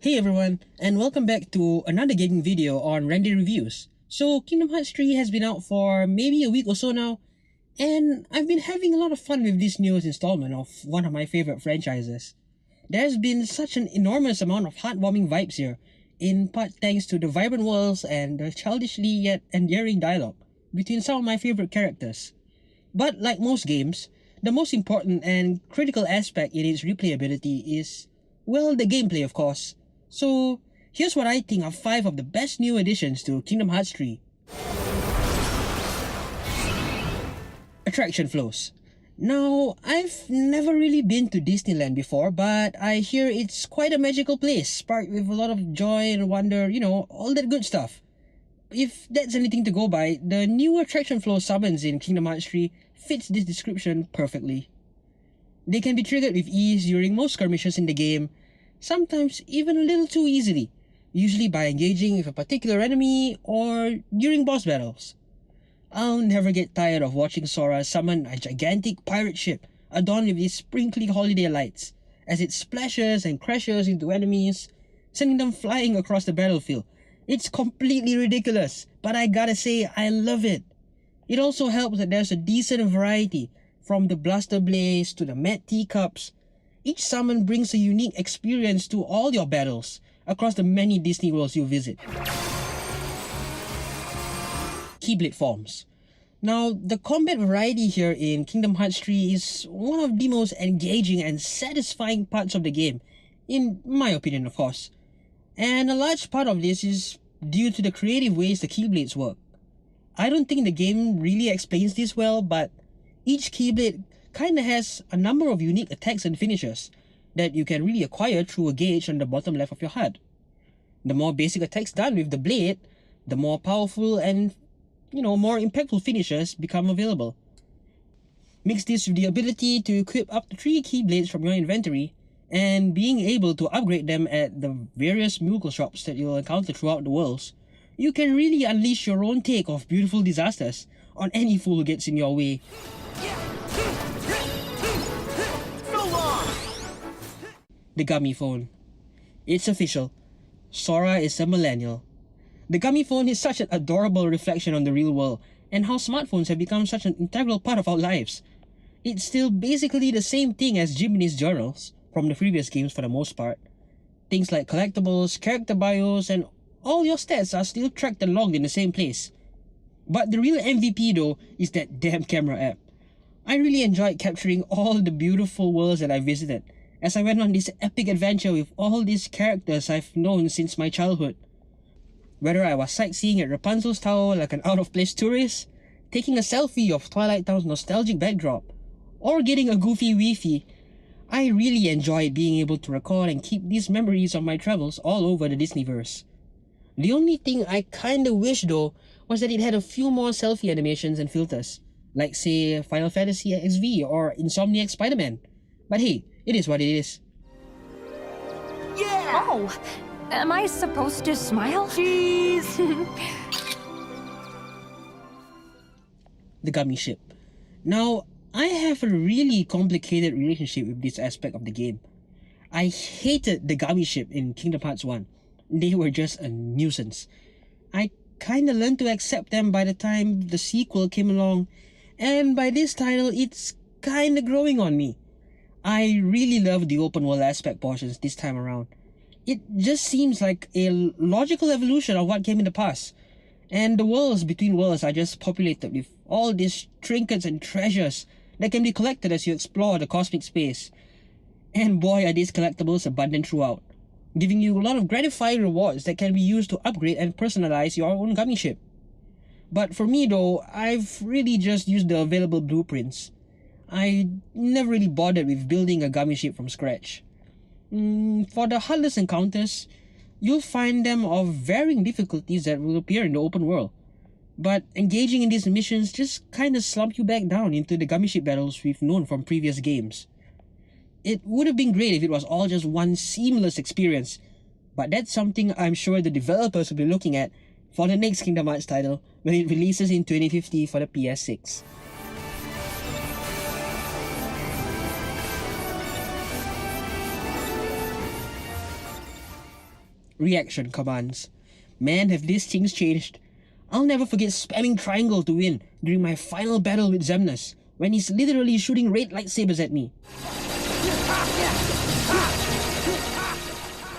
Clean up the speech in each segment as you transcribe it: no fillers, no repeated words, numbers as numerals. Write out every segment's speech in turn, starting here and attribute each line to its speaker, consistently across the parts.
Speaker 1: Hey everyone, and welcome back to another gaming video on Render Reviews. So, Kingdom Hearts 3 has been out for maybe a week or so now, and I've been having a lot of fun with this newest installment of one of my favorite franchises. There's been such an enormous amount of heartwarming vibes here, in part thanks to the vibrant worlds and the childishly yet endearing dialogue between some of my favorite characters. But like most games, the most important and critical aspect in its replayability is, well, the gameplay of course. So, here's what I think are 5 of the best new additions to Kingdom Hearts 3. Attraction flows. Now, I've never really been to Disneyland before, but I hear it's quite a magical place, sparked with a lot of joy and wonder, all that good stuff. If that's anything to go by, the new attraction flow summons in Kingdom Hearts 3 fits this description perfectly. They can be triggered with ease during most skirmishes in the game, sometimes even a little too easily, usually by engaging with a particular enemy or during boss battles. I'll never get tired of watching Sora summon a gigantic pirate ship adorned with these sprinkly holiday lights as it splashes and crashes into enemies, sending them flying across the battlefield. It's completely ridiculous, but I gotta say, I love it. It also helps that there's a decent variety, from the blaster blaze to the mad teacups. Each summon brings a unique experience to all your battles across the many Disney worlds you visit. Keyblade forms. Now, the combat variety here in Kingdom Hearts 3 is one of the most engaging and satisfying parts of the game, in my opinion of course. And a large part of this is due to the creative ways the Keyblades work. I don't think the game really explains this well, but each Keyblade kinda has a number of unique attacks and finishes that you can really acquire through a gauge on the bottom left of your HUD. The more basic attacks done with the blade, the more powerful and, more impactful finishes become available. Mix this with the ability to equip up to 3 Keyblades from your inventory, and being able to upgrade them at the various miracle shops that you'll encounter throughout the worlds, you can really unleash your own take of beautiful disasters on any fool who gets in your way. The Gummy Phone. It's official. Sora is a millennial. The Gummy Phone is such an adorable reflection on the real world and how smartphones have become such an integral part of our lives. It's still basically the same thing as Jiminy's journals from the previous games for the most part. Things like collectibles, character bios, and all your stats are still tracked and logged in the same place. But the real MVP though is that damn camera app. I really enjoyed capturing all the beautiful worlds that I visited as I went on this epic adventure with all these characters I've known since my childhood. Whether I was sightseeing at Rapunzel's Tower like an out-of-place tourist, taking a selfie of Twilight Town's nostalgic backdrop, or getting a goofy Wi-Fi, I really enjoyed being able to record and keep these memories of my travels all over the Disneyverse. The only thing I kinda wish though was that it had a few more selfie animations and filters, like say Final Fantasy XV or Insomniac Spider-Man. But hey, it is what it is.
Speaker 2: Yeah! Oh, am I supposed to smile? Cheese!
Speaker 1: The Gummy Ship. Now, I have a really complicated relationship with this aspect of the game. I hated the Gummy Ship in Kingdom Hearts 1. They were just a nuisance. I kinda learned to accept them by the time the sequel came along, and by this title, it's kinda growing on me. I really love the open world aspect portions this time around. It just seems like a logical evolution of what came in the past. And the worlds between worlds are just populated with all these trinkets and treasures that can be collected as you explore the cosmic space. And boy are these collectibles abundant throughout, giving you a lot of gratifying rewards that can be used to upgrade and personalize your own gummy ship. But for me though, I've really just used the available blueprints. I never really bothered with building a gummy ship from scratch. For the heartless encounters, you'll find them of varying difficulties that will appear in the open world. But engaging in these missions just kinda slump you back down into the gummy ship battles we've known from previous games. It would have been great if it was all just one seamless experience, but that's something I'm sure the developers will be looking at for the next Kingdom Hearts title when it releases in 2050 for the PS6. Reaction commands. Man, have these things changed. I'll never forget spamming triangle to win during my final battle with Xemnas, when he's literally shooting red lightsabers at me.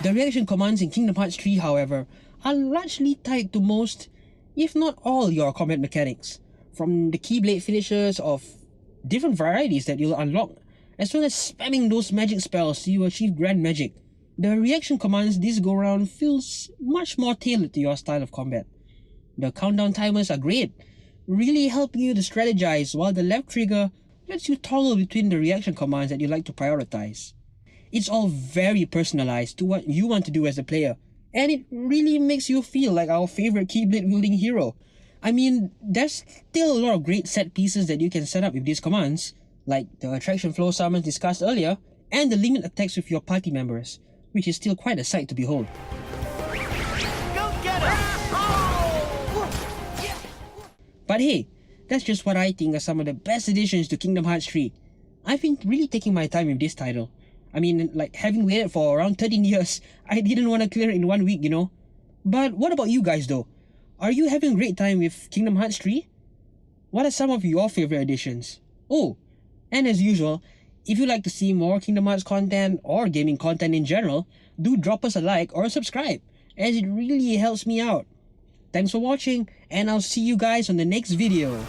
Speaker 1: The reaction commands in Kingdom Hearts 3, however, are largely tied to most, if not all, your combat mechanics, from the Keyblade finishes of different varieties that you'll unlock, as well as spamming those magic spells to achieve grand magic. The reaction commands this go round feels much more tailored to your style of combat. The countdown timers are great, really helping you to strategize, while the left trigger lets you toggle between the reaction commands that you like to prioritize. It's all very personalized to what you want to do as a player, and it really makes you feel like our favorite Keyblade wielding hero. I mean, there's still a lot of great set pieces that you can set up with these commands, like the attraction flow summons discussed earlier, and the limit attacks with your party members, which is still quite a sight to behold. But hey, that's just what I think are some of the best additions to Kingdom Hearts 3. I've been really taking my time with this title. I mean, like, having waited for around 13 years, I didn't want to clear it in 1 week, you know? But what about you guys though? Are you having a great time with Kingdom Hearts 3? What are some of your favorite additions? Oh, and as usual, if you'd like to see more Kingdom Hearts content or gaming content in general, do drop us a like or a subscribe, as it really helps me out. Thanks for watching, and I'll see you guys on the next video.